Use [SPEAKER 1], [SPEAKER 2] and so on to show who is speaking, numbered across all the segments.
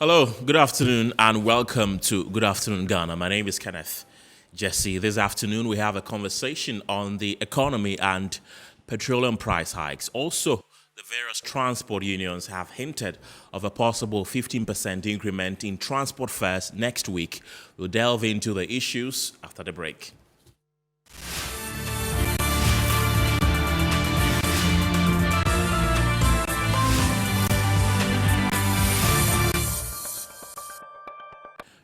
[SPEAKER 1] Hello, good afternoon, and welcome to Good Afternoon Ghana. My name is Kenneth Jesse. This afternoon, we have a conversation on the economy and petroleum price hikes. Also, the various transport unions have hinted of a possible 15% increment in transport fares next week. We'll delve into the issues after the break.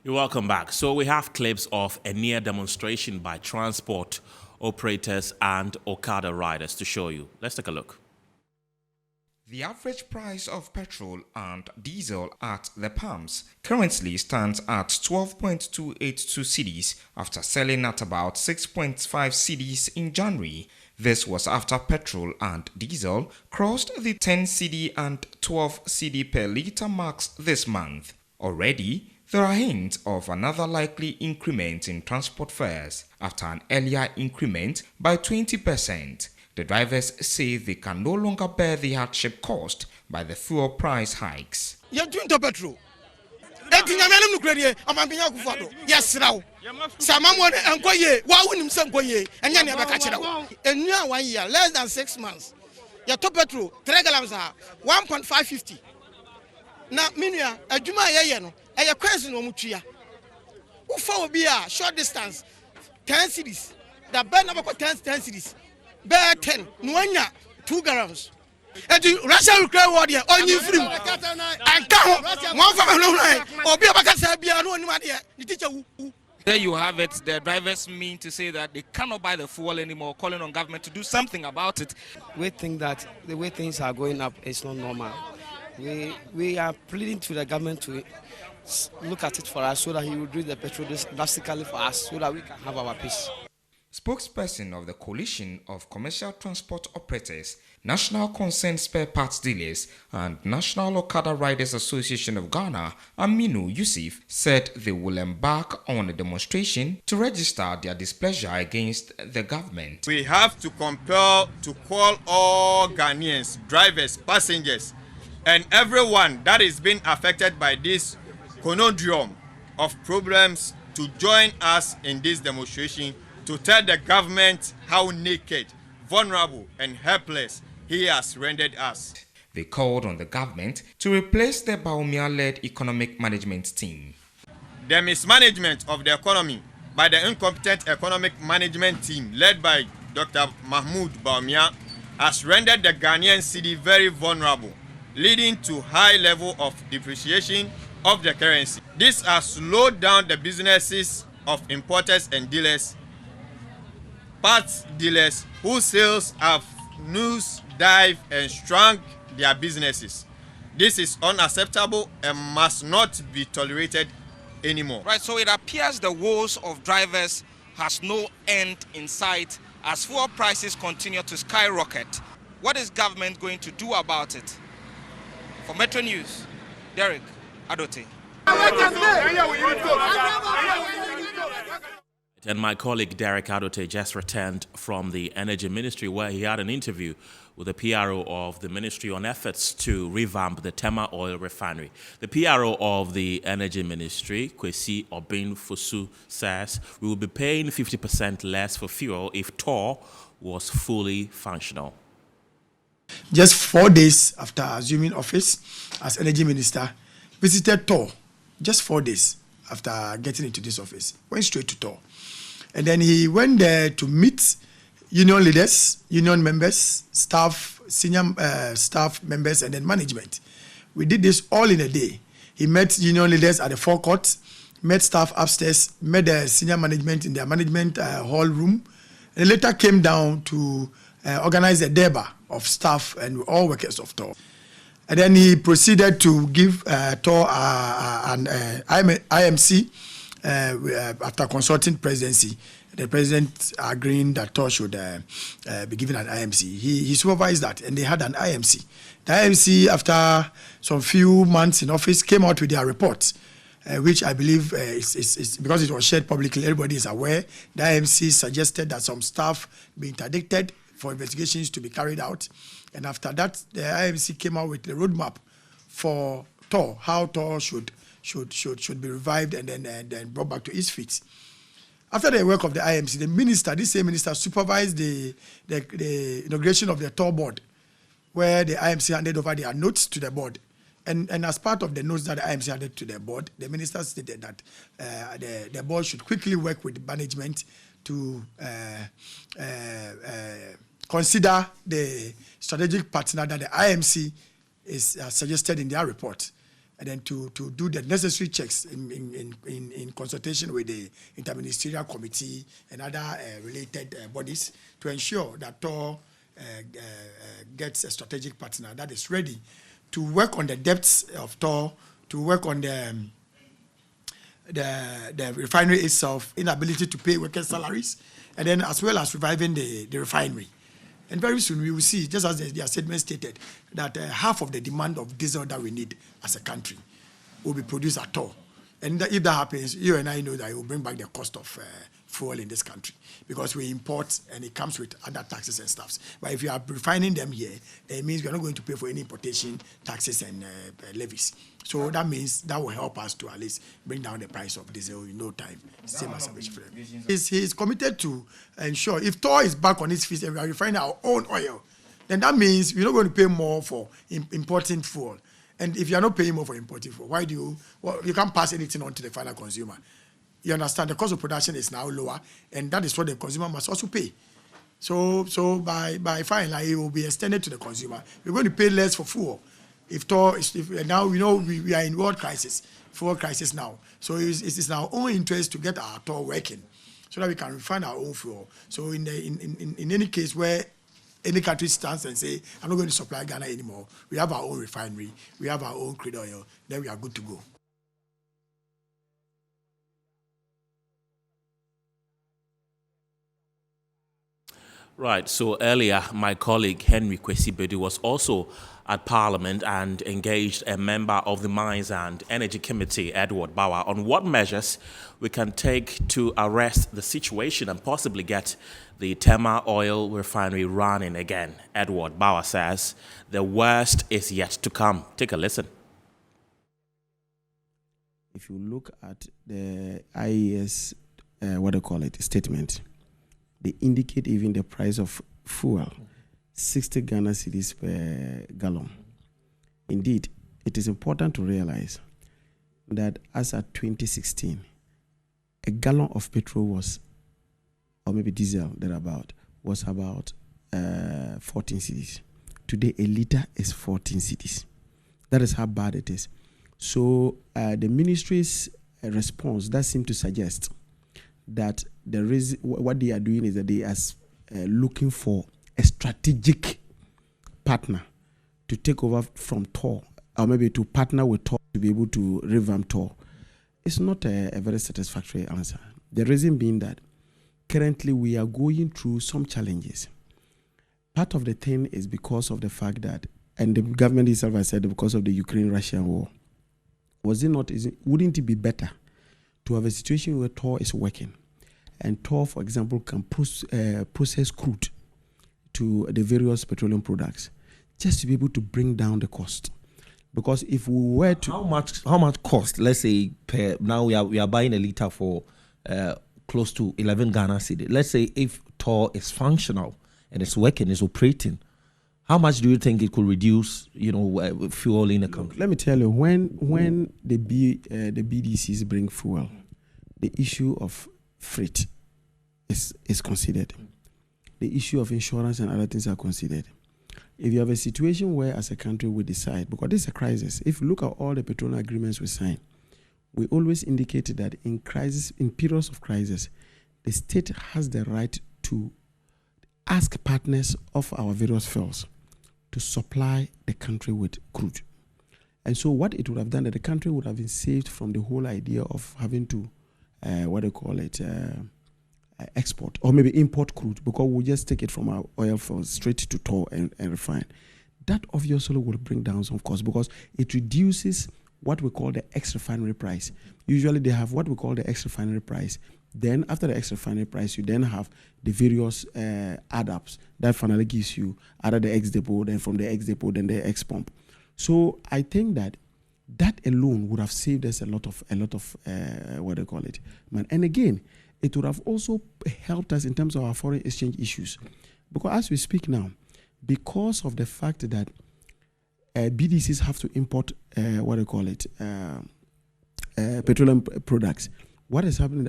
[SPEAKER 1] You're welcome back. So we have clips of a near demonstration by transport operators and Okada riders to show you. Let's take a look.
[SPEAKER 2] The average price of petrol and diesel at the pumps currently stands at 12.282 cedis after selling at about 6.5 cedis in January. This was after petrol and diesel crossed the 10 cedi and 12 cedi per litre marks this month. Already, there are hints of another likely increment in transport fares after an earlier increment by 20%. The drivers say they can no longer bear the hardship caused by the fuel price hikes.
[SPEAKER 3] Petrol. Less than 6 months. Your top petrol, 3 gallons are 1.550. Now, Minia, a Juma Yayano, a question on Mutia. Who follow be a short distance, 10 cities. The band number 10 cities. Bear 10, Nwanya, 2 gallons. And the Russian Ukraine war there, only free. And come, one from a or be a Bacasabia, no one the teacher who.
[SPEAKER 4] There you have it. The drivers mean to say that they cannot buy the fuel anymore, calling on government to do something about it.
[SPEAKER 5] We think that the way things are going up is not normal. We are pleading to the government to look at it for us so that he will reduce the petrol drastically for us so that we can have our peace.
[SPEAKER 2] Spokesperson of the Coalition of Commercial Transport Operators, National Concerned Spare Parts Dealers and National Okada Riders Association of Ghana, Aminu Yusuf, said they will embark on a demonstration to register their displeasure against the government.
[SPEAKER 6] We have to compel to call all Ghanaians, drivers, passengers, and everyone that is being affected by this conundrum of problems to join us in this demonstration to tell the government how naked, vulnerable, and helpless he has rendered us.
[SPEAKER 2] They called on the government to replace the BAWA-led economic management team.
[SPEAKER 6] The mismanagement of the economy by the incompetent economic management team led by Dr. Mahmoud Bawumia has rendered the Ghanaian city very vulnerable, leading to high level of depreciation of the currency. This has slowed down the businesses of importers and dealers, parts dealers whose sales have nosedive and shrunk their businesses. This is unacceptable and must not be tolerated anymore.
[SPEAKER 4] Right, so it appears the woes of drivers has no end in sight as fuel prices continue to skyrocket. What is government going to do about it? For Metro News, Derek Adote.
[SPEAKER 1] And my colleague Derek Adote just returned from the Energy Ministry where he had an interview with the PRO of the Ministry on efforts to revamp the TEMA oil refinery. The PRO of the Energy Ministry, Kwesi Obin Fosu, says we will be paying 50% less for fuel if TOR was fully functional.
[SPEAKER 7] Just 4 days after assuming office as Energy Minister, visited TOR. Just 4 days after getting into this office, went straight to TOR. And then he went there to meet union leaders, union members, staff, senior staff members, and then management. We did this all in a day. He met union leaders at the forecourt, met staff upstairs, met the senior management in their management hall room, and later came down to organize a Durbar of staff and all workers of TOR. And then he proceeded to give TOR an IMC after consulting presidency. The president agreeing that TOR should be given an IMC. He supervised that, and they had an IMC. The IMC, after some few months in office, came out with their report, which I believe is because it was shared publicly, everybody is aware. The IMC suggested that some staff be interdicted for investigations to be carried out. And after that, the IMC came out with a roadmap for TOR, how TOR should should be revived and then brought back to its feet. After the work of the IMC, this same minister supervised the inauguration of the TOR board, where the IMC handed over their notes to the board. And as part of the notes that the IMC handed to the board, the minister stated that the board should quickly work with management to consider the strategic partner that the IMC is suggested in their report, and then to do the necessary checks in consultation with the Interministerial Committee and other related bodies to ensure that TOR gets a strategic partner that is ready to work on the depths of TOR, to work on the refinery itself, inability to pay workers' salaries, and then as well as reviving the refinery. And very soon we will see, just as their statement stated, that half of the demand of diesel that we need as a country will be produced at TOR. And if that happens, you and I know that it will bring back the cost of fuel in this country, because we import and it comes with other taxes and stuffs. But if you are refining them here, it means we are not going to pay for any importation taxes and levies. So that means that will help us to at least bring down the price of diesel in no time. Same as he's committed to ensure if TOR is back on its feet and we are refining our own oil, then that means we're not going to pay more for importing fuel. And if you are not paying more for importing fuel, why do you? Well, you can't pass anything on to the final consumer. You understand, the cost of production is now lower, and that is what the consumer must also pay. So by fine, like, it will be extended to the consumer. We're going to pay less for fuel. Now we know we are in world crisis, fuel crisis now. So it is in our own interest to get our TOR working, so that we can refine our own fuel. So in any case where any country stands and say, I'm not going to supply Ghana anymore, we have our own refinery, we have our own crude oil, then we are good to go.
[SPEAKER 1] Right, so earlier my colleague Henry Kwesi Bedu was also at Parliament and engaged a member of the Mines and Energy Committee, Edward BAWA, on what measures we can take to arrest the situation and possibly get the TEMA oil refinery running again. Edward BAWA says the worst is yet to come. Take a listen.
[SPEAKER 8] If you look at the IES, statement, they indicate even the price of fuel, 60 Ghana cedis per gallon. Indeed, it is important to realize that as at 2016, a gallon of petrol was, or maybe diesel thereabout, was about 14 cedis. Today, a liter is 14 cedis. That is how bad it is. So the ministry's response does seem to suggest that what they are doing is that they are looking for a strategic partner to take over from TOR, or maybe to partner with TOR to be able to revamp TOR. It's not a very satisfactory answer. The reason being that currently we are going through some challenges. Part of the thing is because of the fact that, and the government itself has said because of the Ukraine-Russian war, wouldn't it be better to have a situation where TOR is working, and TOR, for example, can process crude to the various petroleum products, just to be able to bring down the cost? Because if we were to,
[SPEAKER 9] how much cost? Let's say now we are buying a liter for close to 11 Ghana cedi. Let's say if TOR is functional and it's working, it's operating, how much do you think it could reduce, fuel in the country?
[SPEAKER 8] Let me tell you, when the BDCs bring fuel, the issue of freight is considered. The issue of insurance and other things are considered. If you have a situation where, as a country, we decide, because this is a crisis, if you look at all the petroleum agreements we sign, we always indicate that in periods of crisis, the state has the right to ask partners of our various fuels to supply the country with crude. And so what it would have done, that the country would have been saved from the whole idea of having to, export or maybe import crude, because we'll just take it from our oil fields straight to TOR and refine. That obviously will bring down some costs, because it reduces what we call the ex-refinery price. Usually they have what we call the ex-refinery price. Then after the ex-refinery price, you then have the various add-ups that finally gives you either the ex-depot, then from the ex-depot, then the ex-pump. So I think that That alone would have saved us a lot of what do you call it, man. And again, it would have also helped us in terms of our foreign exchange issues, because as we speak now, because of the fact that BDCs have to import what do you call it, petroleum products. What is happening?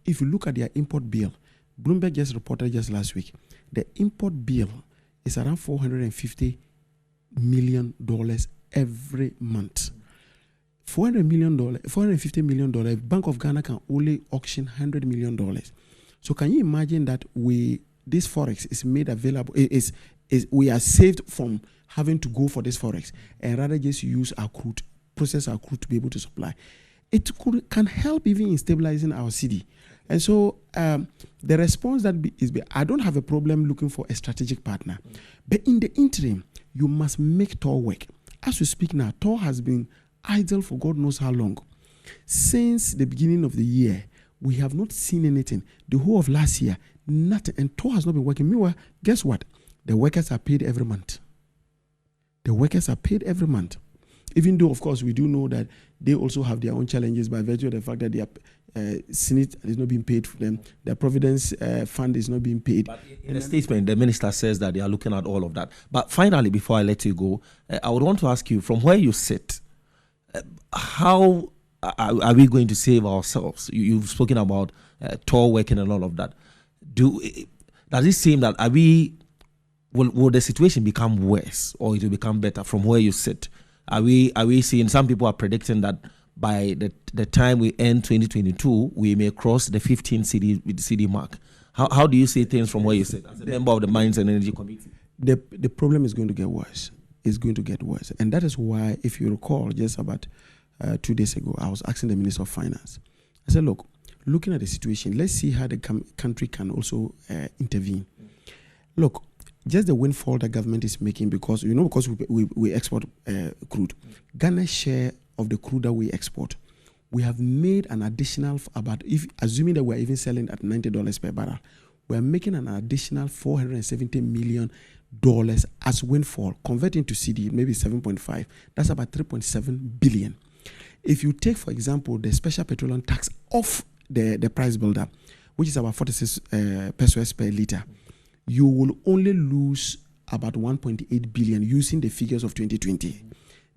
[SPEAKER 8] If you look at their import bill, Bloomberg just reported just last week, the import bill is around $450 million every month. $450 million. Bank of Ghana can only auction $100 million. So can you imagine that this forex is made available? We are saved from having to go for this forex and rather just use our crude, process our crude to be able to supply. It can help even in stabilizing our city. And so the response I don't have a problem looking for a strategic partner. But in the interim, you must make TOR work. As we speak now, TOR has been idle for God knows how long. Since the beginning of the year, we have not seen anything. The whole of last year, nothing. And TOR has not been working. Meanwhile, guess what? The workers are paid every month. The workers are paid every month. Even though, of course, we do know that they also have their own challenges by virtue of the fact that their Senate is not being paid for them. Their Providence Fund is not being paid.
[SPEAKER 9] But in a statement, the minister says that they are looking at all of that. But finally, before I let you go, I would want to ask you, from where you sit, how are we going to save ourselves? You've spoken about TOR working and all of that. Does it seem that will the situation become worse or it will become better from where you sit? Are we seeing, some people are predicting that by the time we end 2022, we may cross the 15 CD mark. How do you see things from where you sit as a member of the Mines and Energy Committee?
[SPEAKER 8] The problem is going to get worse. It's going to get worse. And that is why, if you recall, just about 2 days ago, I was asking the Minister of Finance. I said, look, looking at the situation, let's see how the country can also intervene. Look, just the windfall the government is making because we export crude. Ghana's share of the crude that we export, we have made an additional assuming that we're even selling at $90 per barrel, we're making an additional $470 million as windfall, converting to CD, maybe 7.5. That's about 3.7 billion. If you take, for example, the special petroleum tax off the price builder, which is about 46 pesos per liter, you will only lose about 1.8 billion using the figures of 2020.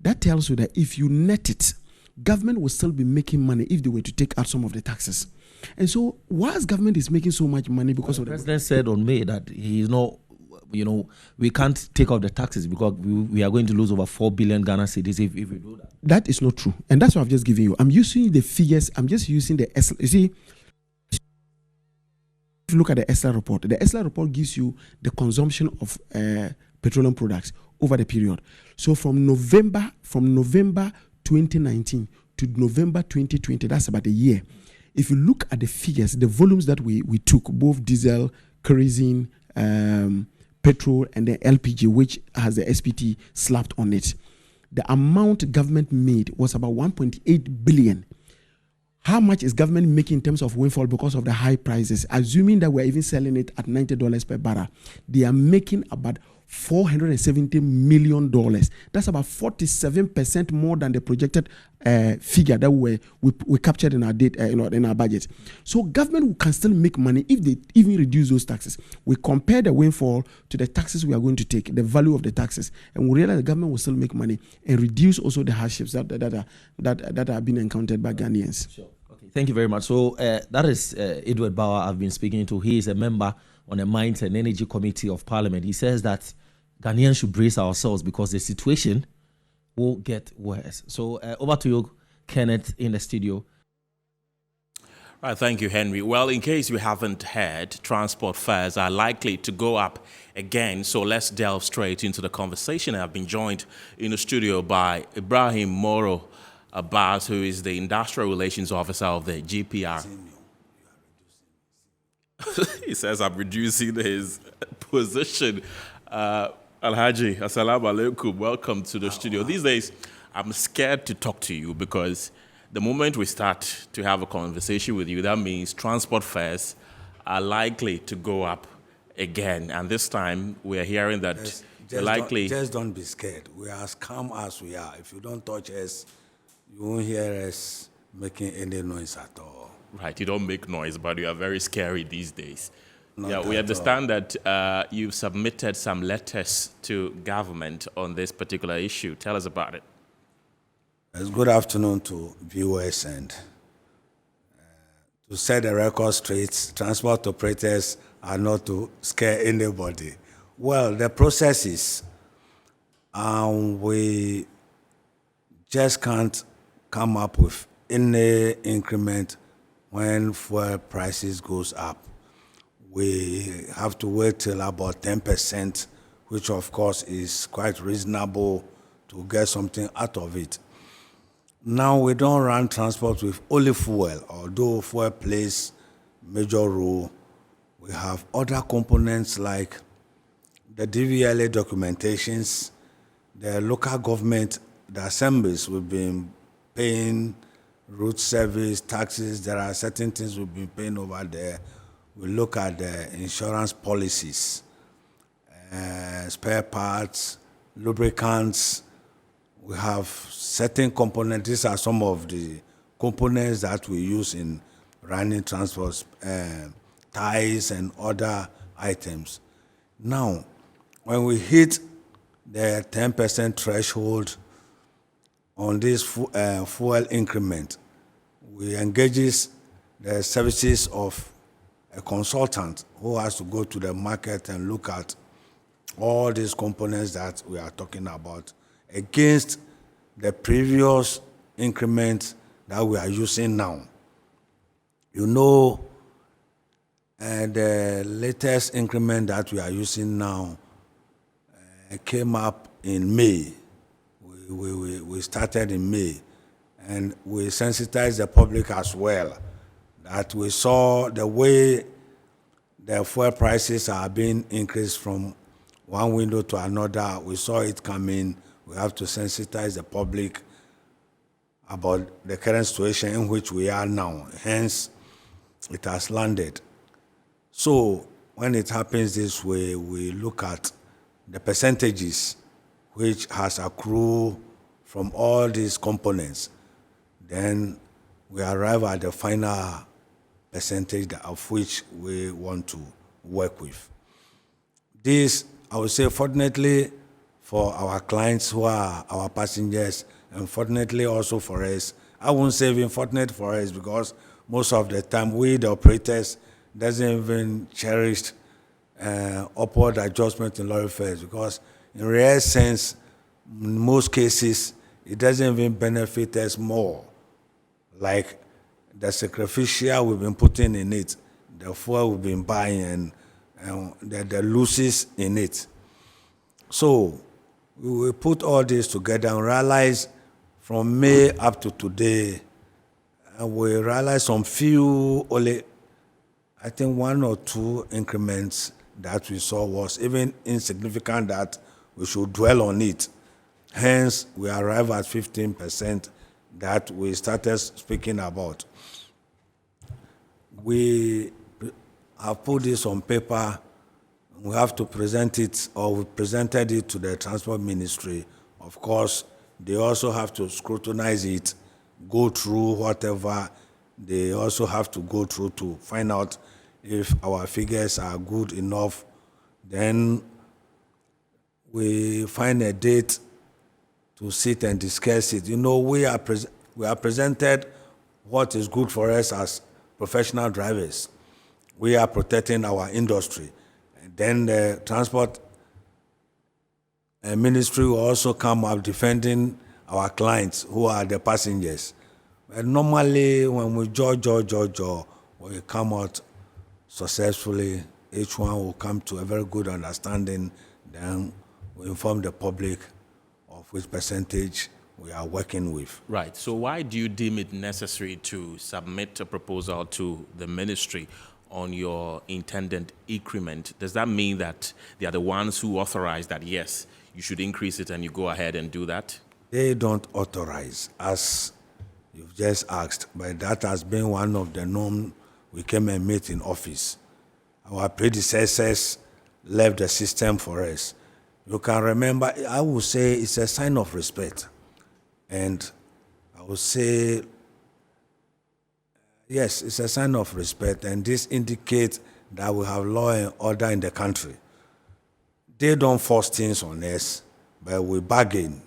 [SPEAKER 8] That tells you that if you net it, government will still be making money if they were to take out some of the taxes. And so, whilst government is making so much money because of
[SPEAKER 9] the president said on May that he is not, we can't take off the taxes because we are going to lose over 4 billion Ghana cedis if we do that.
[SPEAKER 8] That is not true, and that's what I've just given you. I'm using the figures. I'm just using the you see. If you look at the ESLA report, the ESLA report gives you the consumption of petroleum products over the period. So from November 2019 to November 2020, that's about a year. If you look at the figures, the volumes that we took, both diesel, kerosene, petrol, and the LPG, which has the SPT slapped on it, the amount government made was about 1.8 billion. How much is government making in terms of windfall because of the high prices? Assuming that we're even selling it at $90 per barrel, they are making about $470 million. That's about 47% more than the projected figure that we captured in our date, in our budget. So government can still make money if they even reduce those taxes. We compare the windfall to the taxes we are going to take, the value of the taxes, and we realize the government will still make money and reduce also the hardships that are being encountered by Ghanaians.
[SPEAKER 9] Sure. Okay. Thank you very much. So that is Edward BAWA I've been speaking to. He is a member on the Mines and Energy Committee of Parliament. He says that Ghanaians should brace ourselves because the situation will get worse. So over to you, Kenneth, in the studio.
[SPEAKER 1] Right, thank you, Henry. Well, in case you haven't heard, transport fares are likely to go up again. So let's delve straight into the conversation. I've been joined in the studio by Ibrahim Moro Abbas, who is the Industrial Relations Officer of the GPR. He says I'm reducing his position. Alhaji, assalamu alaikum. Welcome to the studio. These days, I'm scared to talk to you because the moment we start to have a conversation with you, that means transport fares are likely to go up again. And this time, we're hearing that they're likely...
[SPEAKER 10] Just don't be scared. We are as calm as we are. If you don't touch us, you won't hear us making any noise at all.
[SPEAKER 1] Right, you don't make noise, but you are very scary these days.
[SPEAKER 10] Not
[SPEAKER 1] We
[SPEAKER 10] at
[SPEAKER 1] understand that you've submitted some letters to government on this particular issue. Tell us about it.
[SPEAKER 10] Yes, good afternoon to viewers, and to set the record straight, transport operators are not to scare anybody. Well, the process is we just can't come up with any increment when fuel prices goes up. We have to wait till about 10%, which of course is quite reasonable to get something out of it. Now we don't run transport with only fuel, although fuel plays major role. We have other components like the DVLA documentations, the local government, the assemblies. We've been paying road service, taxes. There are certain things we've been paying over there. We look at the insurance policies, spare parts, lubricants. We have certain components. These are some of the components that we use in running transports, ties and other items. Now, when we hit the 10% threshold on this fuel increment, we engage the services of a consultant who has to go to the market and look at all these components that we are talking about against the previous increment that we are using now. You know, the latest increment that we are using now came up in May. We started in May, and we sensitized the public as well, that we saw the way the fuel prices are being increased from one window to another. We saw it coming. We have to sensitize the public about the current situation in which we are now. Hence, it has landed. So when it happens this way, we look at the percentages which has accrued from all these components. Then we arrive at the final percentage of which we want to work with. This, I would say, fortunately for our clients who are our passengers, and fortunately also for us. I won't say even fortunate for us, because most of the time we, the operators, doesn't even cherish upward adjustment in lorry fares, because in real sense, in most cases, it doesn't even benefit us more. Like the sacrificial we've been putting in it, the fuel we've been buying, and the losses in it. So we will put all this together and realize from May up to today, we realize some few, only I think 1 or 2 increments that we saw was even insignificant that we should dwell on it. Hence, we arrive at 15% that we started speaking about. We have put this on paper. We have to present it, or we presented it to the Transport Ministry. Of course, they also have to scrutinize it, go through whatever they also have to go through to find out if our figures are good enough. Then we find a date to sit and discuss it. You know, we are presented what is good for us as professional drivers. We are protecting our industry. And then the Transport Ministry will also come up defending our clients who are the passengers. But normally when we judge, we come out successfully. Each one will come to a very good understanding. Then we inform the public of which percentage we are working with.
[SPEAKER 1] Right. So why do you deem it necessary to submit a proposal to the ministry on your intended increment? Does that mean that they are the ones who authorize that, yes, you should increase it, and you go ahead and do that?
[SPEAKER 10] They don't authorize, as you've just asked, but that has been one of the norms we came and met in office. Our predecessors left the system for us. You can remember, I would say it's a sign of respect. And would say, yes, it's a sign of respect, and this indicates that we have law and order in the country. They don't force things on us, but we bargain.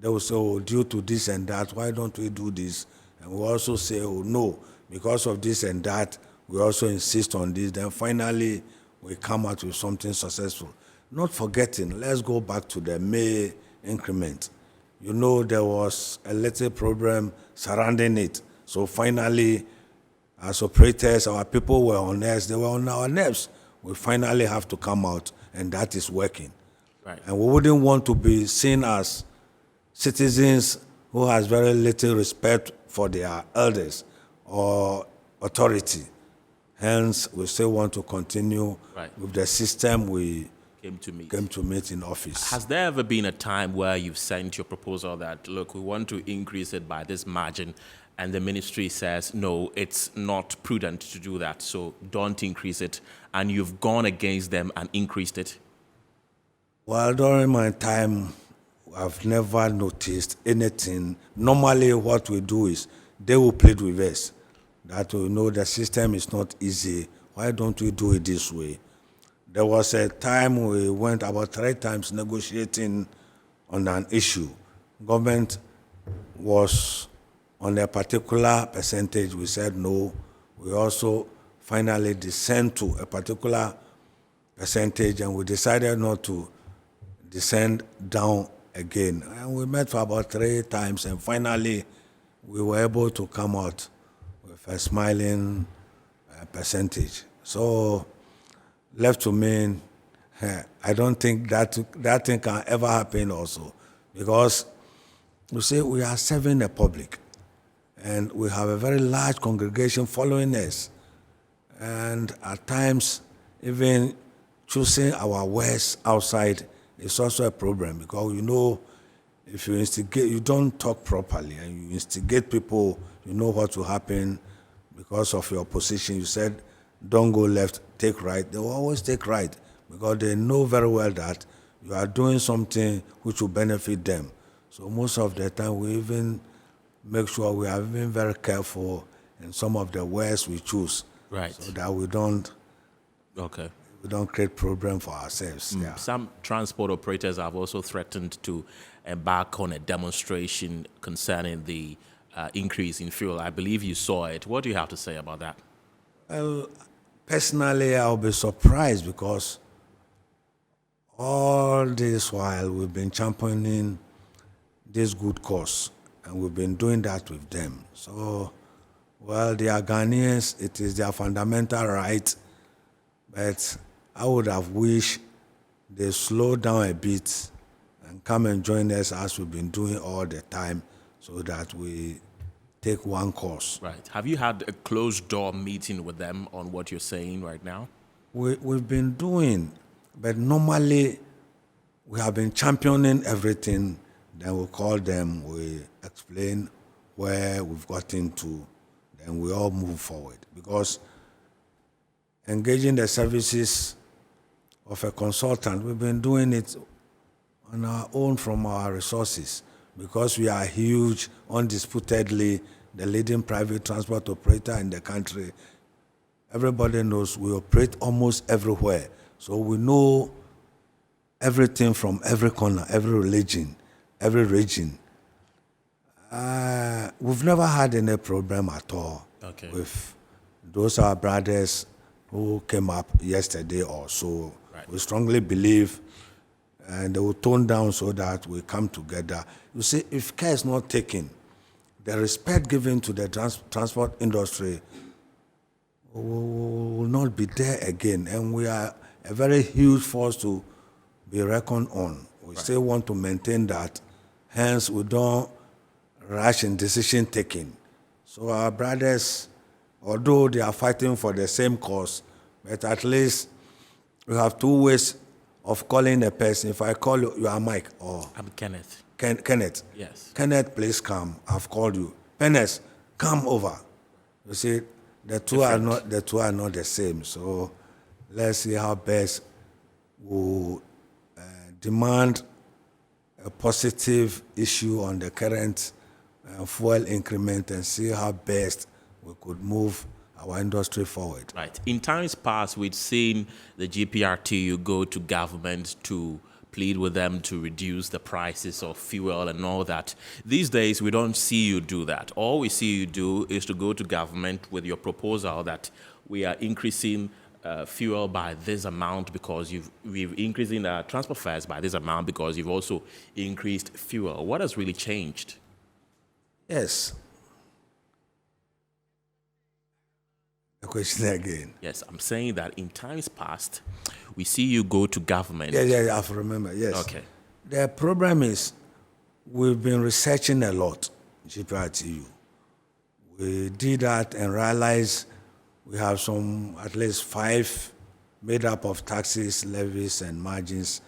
[SPEAKER 10] They will say, oh, due to this and that, why don't we do this? And we also say, oh, no, because of this and that, we also insist on this. Then finally, we come out with something successful. Not forgetting, let's go back to the May increment. You know, there was a little problem surrounding it. So finally, as operators, our people were on us, they were on our nerves. We finally have to come out, and that is working.
[SPEAKER 1] Right.
[SPEAKER 10] And we wouldn't want to be seen as citizens who has very little respect for their elders or authority. Hence, we still want to continue with the system we came to meet in office.
[SPEAKER 1] Has there ever been a time where you've sent your proposal that, look, we want to increase it by this margin, and the ministry says, no, it's not prudent to do that, so don't increase it, and you've gone against them and increased it?
[SPEAKER 10] Well, during my time, I've never noticed anything. Normally, what we do is they will plead with us that we know the system is not easy. Why don't we do it this way? There was a time we went about 3 times negotiating on an issue. Government was on a particular percentage. We said no. We also finally descend to a particular percentage, and we decided not to descend down again. And we met for about 3 times, and finally we were able to come out with a smiling percentage. So left to me, I don't think that thing can ever happen also, because you see, we are serving the public, and we have a very large congregation following us. And at times, even choosing our words outside is also a problem, because you know, if you instigate, you don't talk properly, and you instigate people, you know what will happen because of your position. You said, don't go left, take right. They will always take right, because they know very well that you are doing something which will benefit them. So most of the time, we even make sure we are even very careful in some of the words we choose,
[SPEAKER 1] right,
[SPEAKER 10] so that we don't create problem for ourselves. Yeah.
[SPEAKER 1] Some transport operators have also threatened to embark on a demonstration concerning the increase in fuel. I believe you saw it. What do you have to say about that?
[SPEAKER 10] Well, personally, I'll be surprised, because all this while we've been championing this good cause, and we've been doing that with them. So, well, they are Ghanaians. It is their fundamental right, but I would have wished they slow down a bit and come and join us as we've been doing all the time, so that we take one course.
[SPEAKER 1] Right. Have you had a closed-door meeting with them on what you're saying right now?
[SPEAKER 10] We've been doing, but normally we have been championing everything. Then we call them, we explain where we've gotten to, then we all move forward. Because engaging the services of a consultant, we've been doing it on our own from our resources, because we are huge, undisputedly the leading private transport operator in the country. Everybody knows we operate almost everywhere. So we know everything from every corner, every religion, every region. We've never had any problem at all with those our brothers who came up yesterday or so. Right. We strongly believe, and they will tone down so that we come together. You see, if care is not taken, the respect given to the transport industry will not be there again. And we are a very huge force to be reckoned on. We still want to maintain that. Hence, we don't rush in decision taking. So our brothers, although they are fighting for the same cause, but at least we have 2 ways of calling a person. If I call you, you are Mike, or
[SPEAKER 1] I'm Kenneth.
[SPEAKER 10] Kenneth.
[SPEAKER 1] Yes.
[SPEAKER 10] Kenneth, please come. I've called you. Penes, come over. You see, the two are not the same. So let's see how best we demand a positive issue on the current fuel increment and see how best we could move our industry forward.
[SPEAKER 1] Right. In times past, we've seen the GPRTU go to government to plead with them to reduce the prices of fuel and all that. These days, we don't see you do that. All we see you do is to go to government with your proposal that we are increasing fuel by this amount because we've increasing transport fares by this amount because you've also increased fuel. What has really changed?
[SPEAKER 10] Yes. The question again.
[SPEAKER 1] Yes, I'm saying that in times past, we see you go to government.
[SPEAKER 10] Yeah, I remember, yes.
[SPEAKER 1] Okay.
[SPEAKER 10] The problem is we've been researching a lot, GPRTU. We did that and realized we have at least 5 made up of taxes, levies, and margins.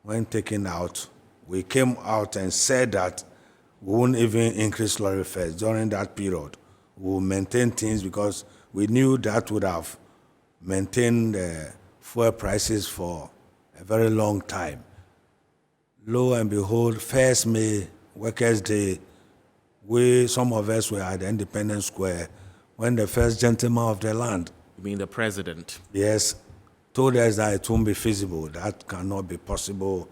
[SPEAKER 10] When taken out, we came out and said that we won't even increase lorry fares during that period. We will maintain things because we knew that would have maintained fuel prices for a very long time. Lo and behold, first May, Workers' Day, some of us were at the Independence Square when the first gentleman of the land,
[SPEAKER 1] You mean the president?
[SPEAKER 10] yes, told us that it won't be feasible, that cannot be possible.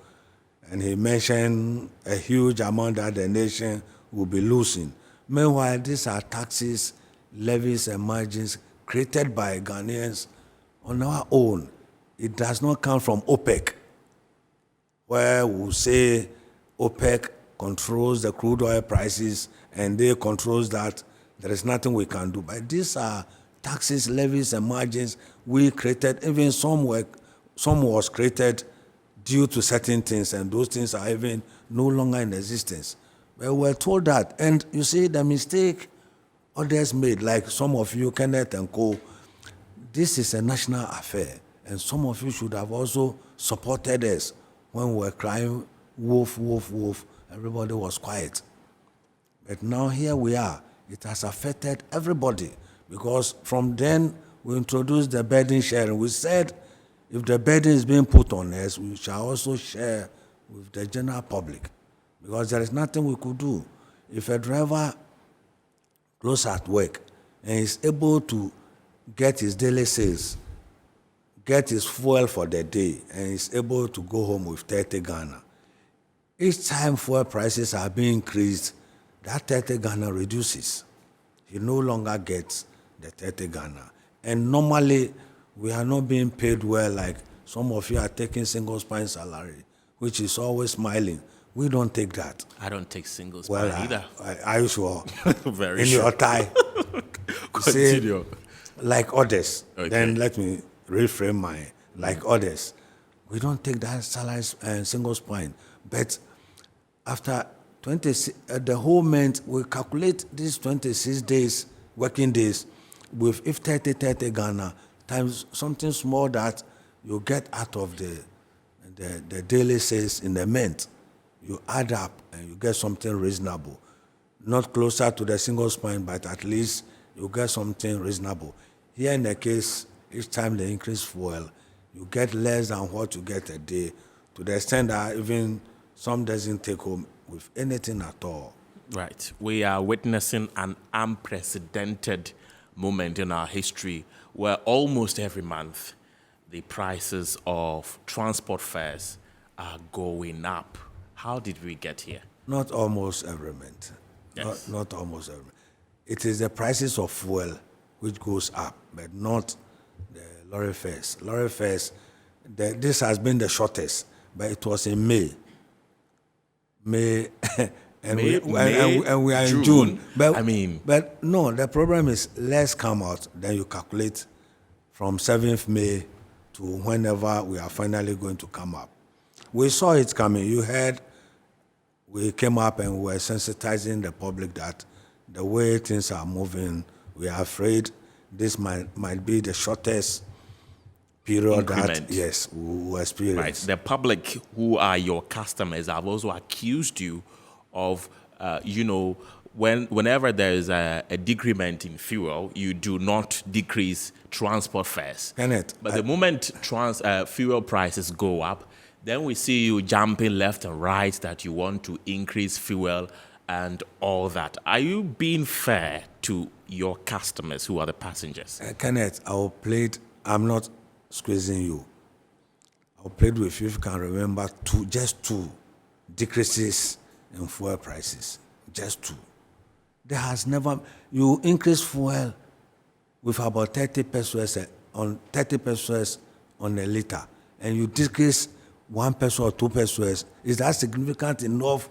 [SPEAKER 10] And he mentioned a huge amount that the nation will be losing. Meanwhile, these are taxes, levies, and margins created by Ghanaians on our own. It does not come from OPEC, where we say OPEC controls the crude oil prices and they controls that. There is nothing we can do. But these are taxes, levies, and margins we created. Even some was created due to certain things, and those things are even no longer in existence. But we're told that. And you see, the mistake others made, like some of you, Kenneth and co., this is a national affair. And some of you should have also supported us when we were crying, wolf, wolf, wolf. Everybody was quiet. But now here we are. It has affected everybody because from then we introduced the burden sharing. We said if the burden is being put on us, we shall also share with the general public because there is nothing we could do. If a driver goes at work and is able to get his daily sales, get his fuel for the day, and is able to go home with 30 Ghana, each time fuel prices are being increased, that 30 Ghana reduces. He no longer gets the 30 Ghana. And normally, we are not being paid well like some of you are taking single spine salary, which is always smiling. We don't take that.
[SPEAKER 1] I don't take single spine either.
[SPEAKER 10] Are you sure?
[SPEAKER 1] Very
[SPEAKER 10] in
[SPEAKER 1] sure.
[SPEAKER 10] Your tie.
[SPEAKER 1] Continue.
[SPEAKER 10] Like others.
[SPEAKER 1] Okay.
[SPEAKER 10] Then let me reframe my like others. We don't take that salary and single spine. But after the whole month, we calculate these 26 days, working days, with if 30 Ghana times something small that you get out of the daily sales in the month. You add up and you get something reasonable. Not closer to the single spine, but at least you get something reasonable. Here in the case, each time they increase fuel, you get less than what you get a day, to the extent that even some doesn't take home with anything at all.
[SPEAKER 1] Right. We are witnessing an unprecedented moment in our history where almost every month the prices of transport fares are going up. How did we get here?
[SPEAKER 10] Not almost every month.
[SPEAKER 1] Yes.
[SPEAKER 10] Not almost every month. It is the prices of fuel which goes up, but not the lorry fares. Lorry fares, this has been the shortest, but it was in May. And we are in June. But no, the problem is let's come out, then you calculate from 7th May to whenever we are finally going to come up. We saw it coming. You heard we came up and we were sensitizing the public that the way things are moving, we are afraid this might be the shortest period
[SPEAKER 1] increment.
[SPEAKER 10] That, yes, we will experience.
[SPEAKER 1] Right. The public who are your customers have also accused you of, whenever there is a decrement in fuel, you do not decrease transport fares. But the moment fuel prices go up, then we see you jumping left and right that you want to increase fuel and all that. Are you being fair to your customers who are the passengers?
[SPEAKER 10] Kenneth, I'm not squeezing you. I played with you, if you can remember, just two decreases in fuel prices. Just two. There has never, you increase fuel with about 30 pesos on a liter, and you decrease 1 peso or 2 pesos. Is that significant enough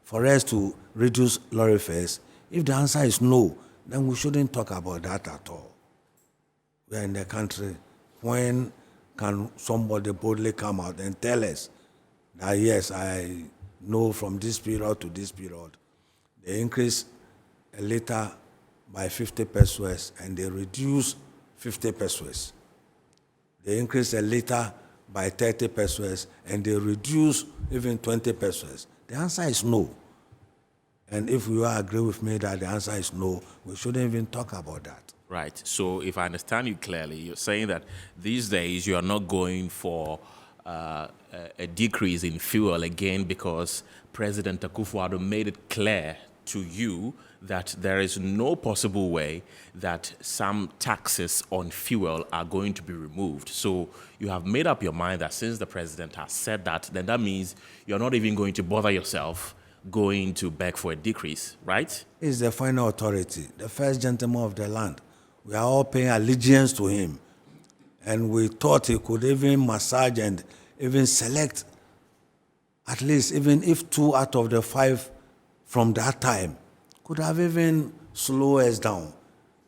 [SPEAKER 10] for us to reduce lorry fares? If the answer is no, then we shouldn't talk about that at all. We are in the country. When can somebody boldly come out and tell us that, yes, I know from this period to this period, they increase a liter by 50 pesos and they reduce 50 pesos. They increase a liter by 30 pesos and they reduce even 20 pesos. The answer is no. And if you agree with me that the answer is no, we shouldn't even talk about that.
[SPEAKER 1] Right. So if I understand you clearly, you're saying that these days you are not going for a decrease in fuel again because President Akufo-Addo made it clear to you that there is no possible way that some taxes on fuel are going to be removed. So you have made up your mind that since the president has said that, then that means you're not even going to bother yourself going to beg for a decrease, right?
[SPEAKER 10] He's the final authority, the first gentleman of the land. We are all paying allegiance to him. And we thought he could even massage and even select at least, even if 2 out of the 5 from that time could have even slowed us down.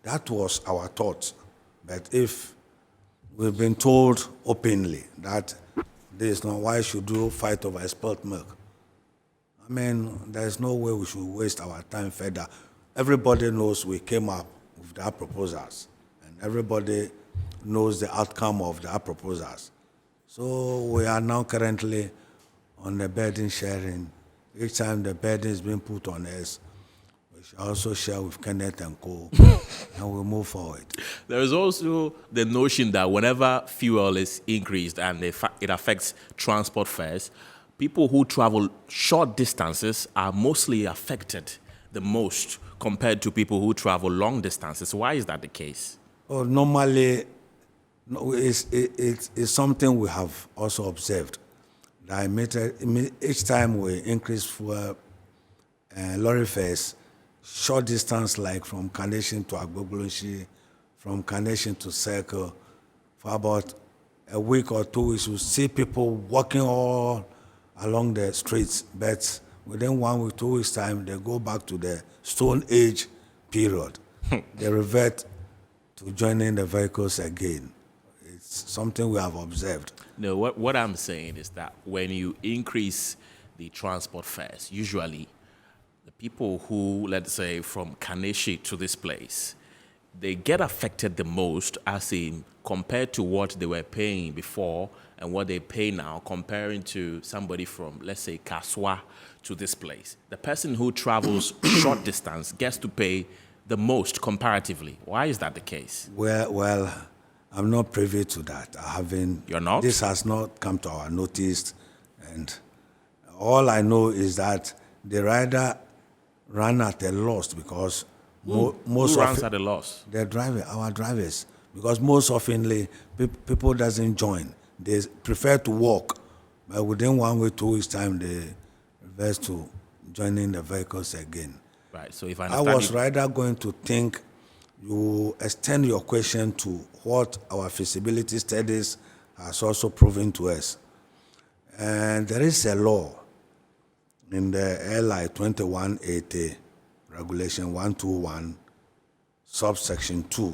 [SPEAKER 10] That was our thought. But if we've been told openly that this is not, why should you fight over spilled milk? I mean, there's no way we should waste our time further. Everybody knows we came up with that proposals, and everybody knows the outcome of that proposals. So we are now currently on the burden sharing. Each time the burden is being put on us, we should also share with Kenneth and Co. and we move forward.
[SPEAKER 1] There is also the notion that whenever fuel is increased and it affects transport fares, people who travel short distances are mostly affected the most compared to people who travel long distances. Why is that the case?
[SPEAKER 10] Oh, normally, it's something we have also observed. That each time we increase fuel lorry fares, short distance like from Carnation to Agbogboloshi, from Carnation to Circle, for about a week or 2 weeks, you see people walking all along the streets. But within 1 week, 2 weeks' time, they go back to the Stone Age period. They revert to joining the vehicles again. It's something we have observed.
[SPEAKER 1] No, what I'm saying is that when you increase the transport fares, usually the people who, let's say, from Kaneshi to this place, they get affected the most, as in compared to what they were paying before and what they pay now, comparing to somebody from, let's say, Kaswa to this place. The person who travels short distance gets to pay the most comparatively. Why is that the case?
[SPEAKER 10] Well, I'm not privy to that.
[SPEAKER 1] You're not?
[SPEAKER 10] This has not come to our notice, and all I know is that the rider ran at a loss because
[SPEAKER 1] Who runs at a loss?
[SPEAKER 10] Our drivers, because most oftenly people doesn't join. They prefer to walk, but within 1 week, 2 weeks time, they revert to joining the vehicles again.
[SPEAKER 1] Right. So if I
[SPEAKER 10] I
[SPEAKER 1] understand
[SPEAKER 10] was rather going to think you extend your question to what our feasibility studies has also proven to us. And there is a law in the LI 2180 Regulation 121, subsection 2,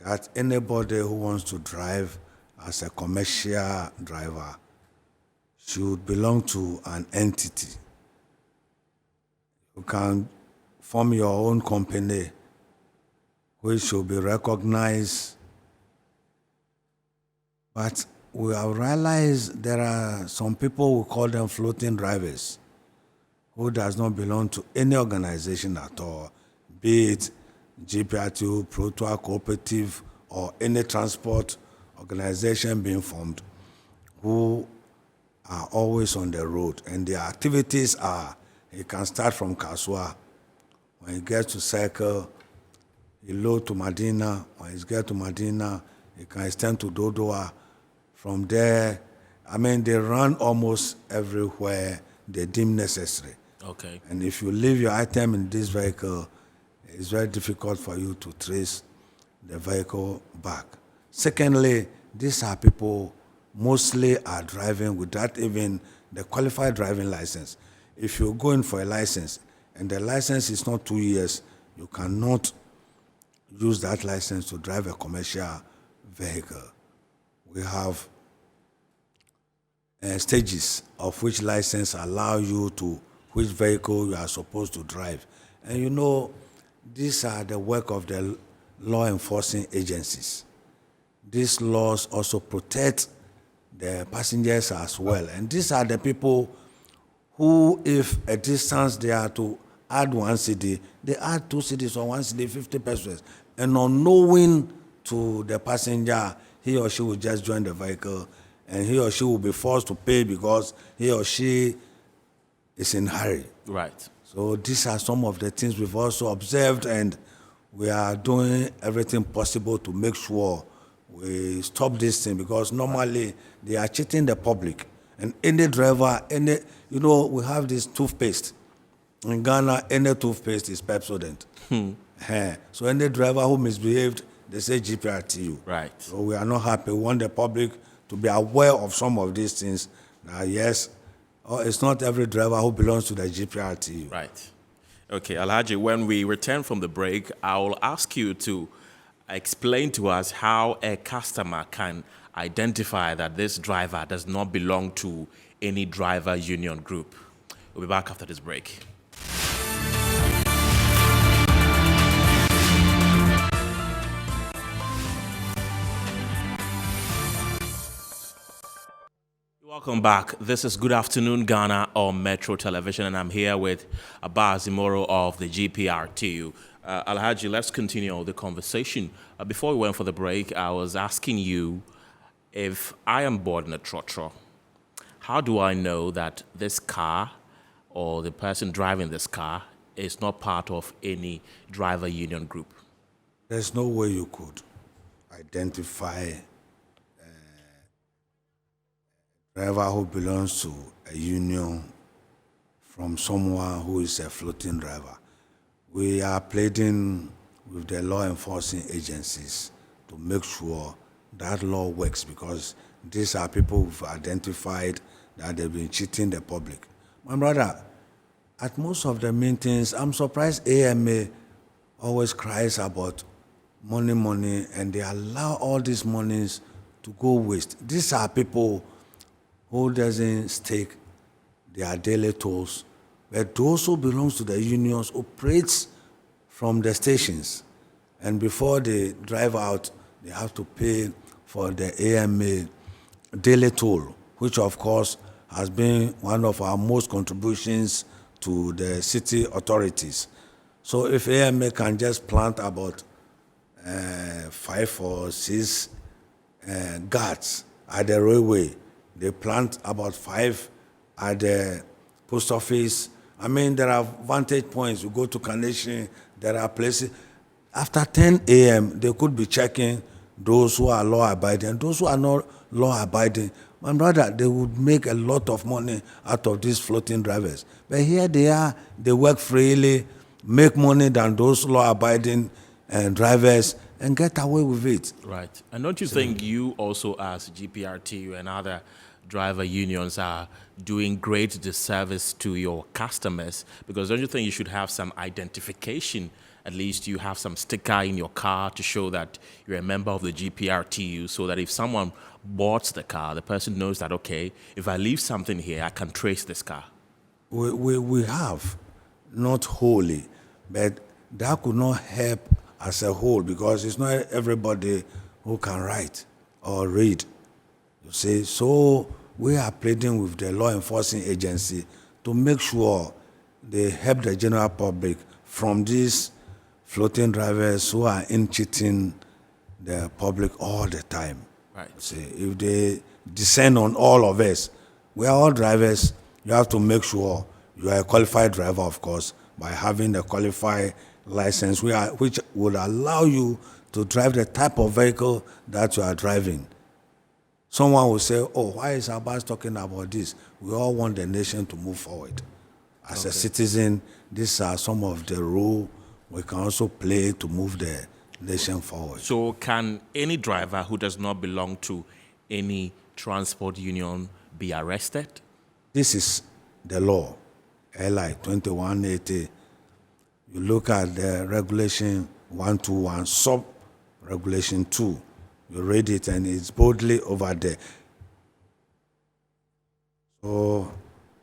[SPEAKER 10] that anybody who wants to drive as a commercial driver should belong to an entity. You can form your own company which should be recognized. But we have realized there are some people, we call them floating drivers, who does not belong to any organization at all, be it GPRTU, Protoa Cooperative, or any transport organization being formed, who are always on the road, and their activities are He can start from Kasua. When he gets to Circle, he load to Medina. When he gets to Medina, he can extend to Dodoa. From there, I mean, they run almost everywhere they deem necessary.
[SPEAKER 1] Okay.
[SPEAKER 10] And if you leave your item in this vehicle, it's very difficult for you to trace the vehicle back. Secondly, these are people mostly are driving without even the qualified driving license. If you go in for a license and the license is not 2 years, you cannot use that license to drive a commercial vehicle. We have stages of which license allow you to which vehicle you are supposed to drive. And you know, these are the work of the law enforcing agencies. These laws also protect the passengers as well. And these are the people who, if a distance they are to add 1 city, they add 2 cities or 1 city, 50 pesos. And unknowing to the passenger, he or she will just join the vehicle and he or she will be forced to pay because he or she is in a hurry.
[SPEAKER 1] Right.
[SPEAKER 10] So these are some of the things we've also observed, and we are doing everything possible to make sure we stop this thing, because normally they are cheating the public. And any driver, we have this toothpaste. In Ghana, any toothpaste is Pepsodent. So any driver who misbehaved, they say GPRTU.
[SPEAKER 1] Right.
[SPEAKER 10] So we are not happy. We want the public to be aware of some of these things. Yes, it's not every driver who belongs to the GPRTU.
[SPEAKER 1] Right. Okay, Alhaji, when we return from the break, I will ask you to explain to us how a customer can identify that this driver does not belong to any driver union group. We'll be back after this break. Welcome back. This is Good Afternoon Ghana on Metro Television, and I'm here with Abba Zimoro of the GPRTU. Alhaji, let's continue the conversation. Before we went for the break, I was asking you, if I am boarding a trotro, how do I know that this car or the person driving this car is not part of any driver union group?
[SPEAKER 10] There's no way you could identify driver who belongs to a union from someone who is a floating driver. We are pleading with the law enforcing agencies to make sure that law works, because these are people who've identified that they've been cheating the public. My brother, at most of the meetings, I'm surprised AMA always cries about money, and they allow all these monies to go waste. These are people who doesn't stake their daily tolls, but those who belong to the unions operates from the stations, and before they drive out, they have to pay for the AMA daily toll, which of course has been one of our most contributions to the city authorities. So if AMA can just plant about 5 or 6 guards at the railway, they plant about 5 at the post office. I mean, there are vantage points. You go to Carnation, there are places. After 10 a.m., they could be checking those who are law-abiding. Those who are not law-abiding, my brother, they would make a lot of money out of these floating drivers. But here they are, they work freely, make money than those law-abiding drivers, and get away with it.
[SPEAKER 1] Right. And don't you think you also, as GPRTU and other driver unions, are doing great disservice to your customers? Because don't you think you should have some identification? At least you have some sticker in your car to show that you're a member of the GPRTU, so that if someone boards the car, the person knows that, okay, if I leave something here, I can trace this car.
[SPEAKER 10] We have, not wholly, but that could not help as a whole, because it's not everybody who can write or read. You see, so we are pleading with the law enforcing agency to make sure they help the general public from these floating drivers who are in cheating the public all the time.
[SPEAKER 1] Right.
[SPEAKER 10] See, if they descend on all of us, we are all drivers. You have to make sure You are a qualified driver, of course, by having a qualified license, which would allow you to drive the type of vehicle that you are driving. Someone will say, oh, why is Abbas talking about this? We all want the nation to move forward. As a citizen, these are some of the roles we can also play to move the nation forward.
[SPEAKER 1] So can any driver who does not belong to any transport union be arrested?
[SPEAKER 10] This is the law, LI 2180. You look at the regulation 121, sub-regulation 2. You read it and it's boldly over there. So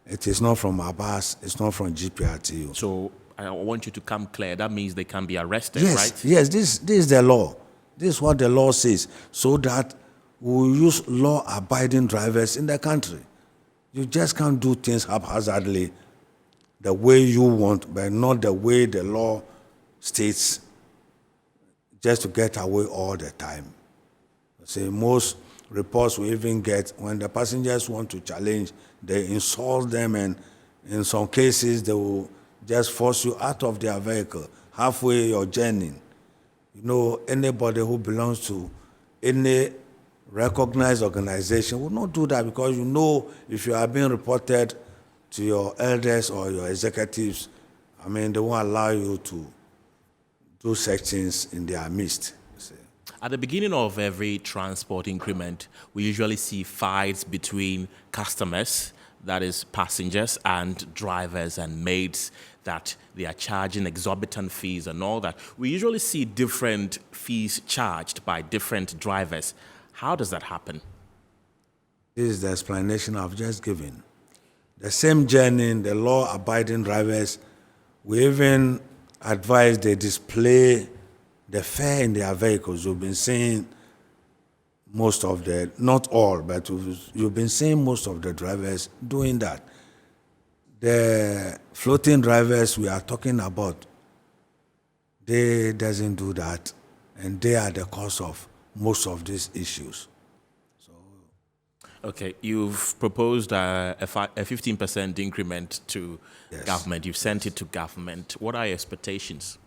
[SPEAKER 10] it is not from Abbas, it's not from GPRTU.
[SPEAKER 1] So I want you to come clear. That means they can be arrested,
[SPEAKER 10] Yes,
[SPEAKER 1] right?
[SPEAKER 10] yes, this is the law. This is what the law says, so that we use law-abiding drivers in the country. You just can't do things haphazardly the way you want, but not the way the law states, just to get away all the time. See, most reports we even get, when the passengers want to challenge, they insult them, and in some cases they will just force you out of their vehicle halfway your journey. You know, anybody who belongs to any recognized organization will not do that, because you know if you are being reported to your elders or your executives, I mean, they won't allow you to do such things in their midst.
[SPEAKER 1] At the beginning of every transport increment, we usually see fights between customers, that is passengers, and drivers and maids, that they are charging exorbitant fees and all that. We usually see different fees charged by different drivers. How does that happen?
[SPEAKER 10] This is the explanation I've just given. The same journey, the law-abiding drivers, we even advise they display the fare in their vehicles. You've been seeing most of the, not all, but you've been seeing most of the drivers doing that. The floating drivers we are talking about, they doesn't do that, and they are the cause of most of these issues.
[SPEAKER 1] Okay, you've proposed a 15% increment to government. You've sent it to government. What are your expectations?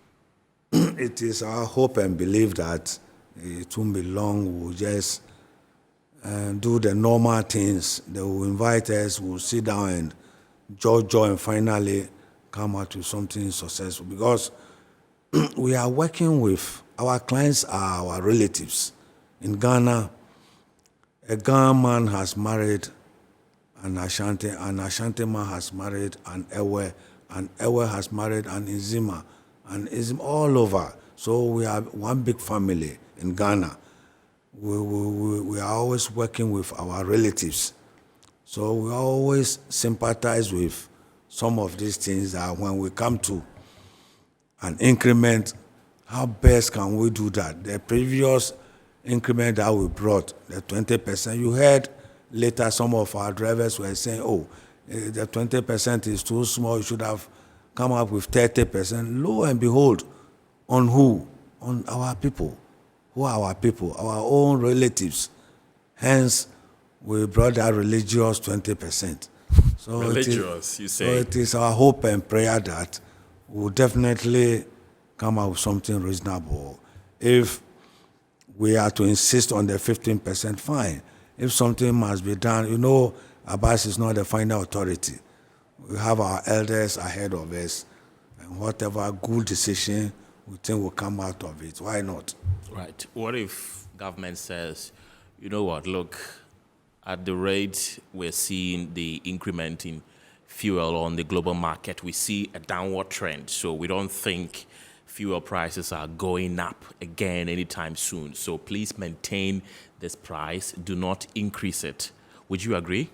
[SPEAKER 10] It is our hope and belief that it won't be long. We'll just do the normal things. They will invite us, we'll sit down and judge, and finally come out with something successful. Because we are working with, our clients are our relatives. In Ghana, a Ghana man has married an Ashanti man has married an Ewe has married an Izima, and Izima all over. So we are one big family in Ghana. We are always working with our relatives. So we always sympathize with some of these things that when we come to an increment, how best can we do that? The previous increment that we brought, the 20%, you heard later some of our drivers were saying, oh, the 20% is too small, you should have come up with 30%. Lo and behold, on who? On our people. Who are our people? Our own relatives. Hence, we brought that religious 20%. So
[SPEAKER 1] Religious, you say?
[SPEAKER 10] So it is our hope and prayer that we'll definitely come up with something reasonable. If we are to insist on the 15%, fine. If something must be done, you know, Abbas is not the final authority. We have our elders ahead of us, and whatever good decision we think will come out of it, why not?
[SPEAKER 1] Right. What if government says, you know what, look, at the rate we're seeing the increment in fuel on the global market, we see a downward trend. So we don't think fuel prices are going up again anytime soon. So please maintain this price. Do not increase it. Would you agree?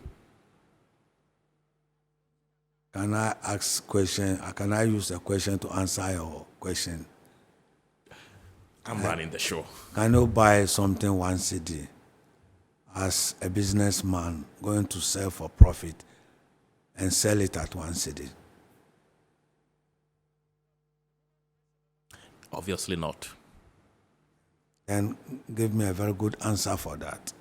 [SPEAKER 10] Can I ask question? Can I use a question to answer your question?
[SPEAKER 1] I'm running the show.
[SPEAKER 10] Can you buy something 1 cedi as a businessman going to sell for profit and sell it at 1 cedi?
[SPEAKER 1] Obviously not.
[SPEAKER 10] And give me a very good answer for that.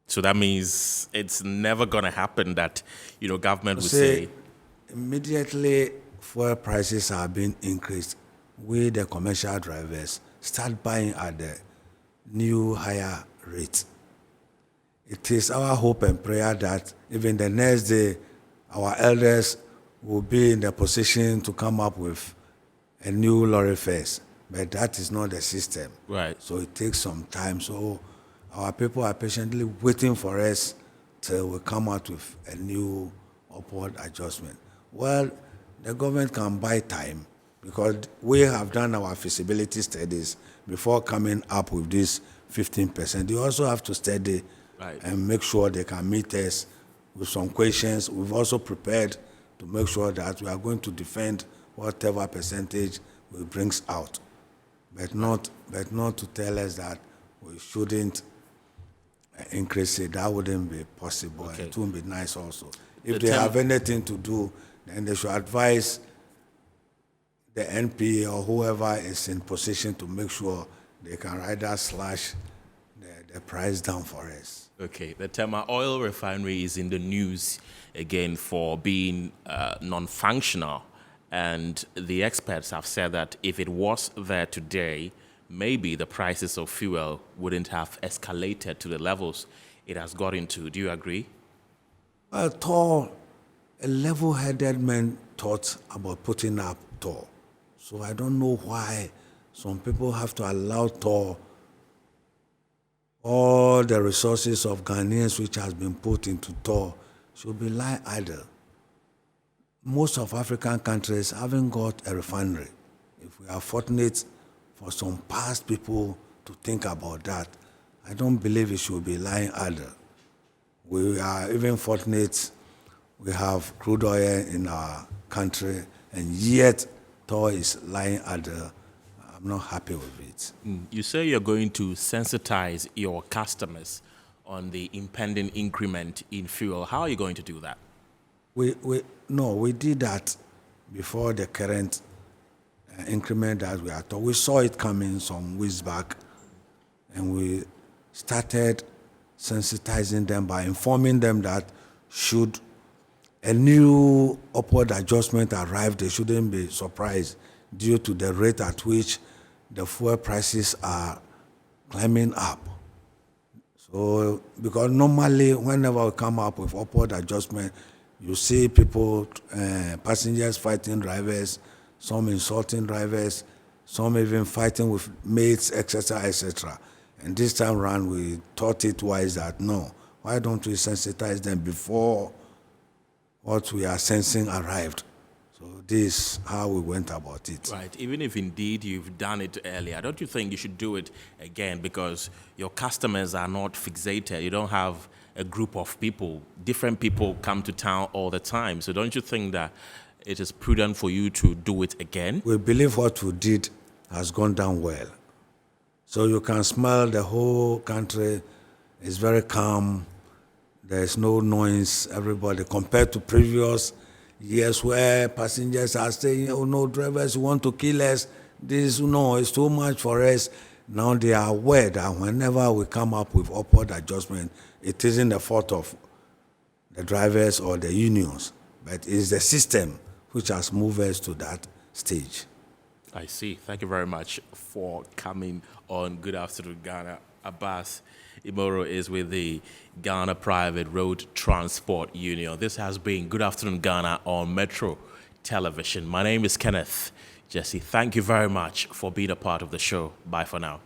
[SPEAKER 1] So that means it's never going to happen that, you know, government would
[SPEAKER 10] See,
[SPEAKER 1] say...
[SPEAKER 10] immediately fuel prices are being increased, we, the commercial drivers, start buying at the new higher rate. It is our hope and prayer that even the next day, our elders will be in the position to come up with a new lorry fares. But that is not the system.
[SPEAKER 1] Right.
[SPEAKER 10] So it takes some time. So our people are patiently waiting for us till we come out with a new upward adjustment. Well, the government can buy time because we have done our feasibility studies before coming up with this 15%. You also have to study and make sure they can meet us with some questions. We've also prepared to make sure that we are going to defend whatever percentage we brings out, but not to tell us that we shouldn't increase it. That wouldn't be possible. Okay. It wouldn't be nice also. If they have anything to do, then they should advise the NPA or whoever is in position to make sure they can either slash the price down for us.
[SPEAKER 1] Okay, the TEMA oil refinery is in the news again for being non-functional, and the experts have said that if it was there today, maybe the prices of fuel wouldn't have escalated to the levels it has got into. Do you agree?
[SPEAKER 10] Well, a level-headed man thought about putting up TOR. So I don't know why some people have to allow TOR, all the resources of Ghanaians which has been put into TOR should be lying idle. Most of African countries haven't got a refinery. If we are fortunate for some past people to think about that, I don't believe it should be lying idle. We are even fortunate we have crude oil in our country, and yet TOR is lying idle. I'm not happy with it.
[SPEAKER 1] You say you're going to sensitize your customers on the impending increment in fuel. How are you going to do that?
[SPEAKER 10] We did that before the current increment that we are talking. We saw it coming some weeks back, and we started sensitizing them by informing them that should a new upward adjustment arrive, they shouldn't be surprised due to the rate at which the fuel prices are climbing up. So, because normally whenever we come up with upward adjustment, you see people, passengers fighting drivers, some insulting drivers, some even fighting with mates, etc., etc. And this time around, we thought it wise that no, why don't we sensitize them before what we are sensing arrived? So this is how we went about it.
[SPEAKER 1] Right. Even if indeed you've done it earlier, don't you think you should do it again because your customers are not fixated? You don't have a group of people. Different people come to town all the time. So don't you think that it is prudent for you to do it again?
[SPEAKER 10] We believe what we did has gone down well. So you can smell the whole country is very calm. There's no noise, everybody, compared to previous years where passengers are saying, oh no, drivers want to kill us. This, no, it's too much for us. Now they are aware that whenever we come up with upward adjustment, it isn't the fault of the drivers or the unions, but it's the system which has moved us to that stage.
[SPEAKER 1] I see. Thank you very much for coming on Good Afternoon Ghana. Abbas Imoro is with the Ghana Private Road Transport Union. This has been Good Afternoon Ghana on Metro Television. My name is Kenneth Jesse. Thank you very much for being a part of the show. Bye for now.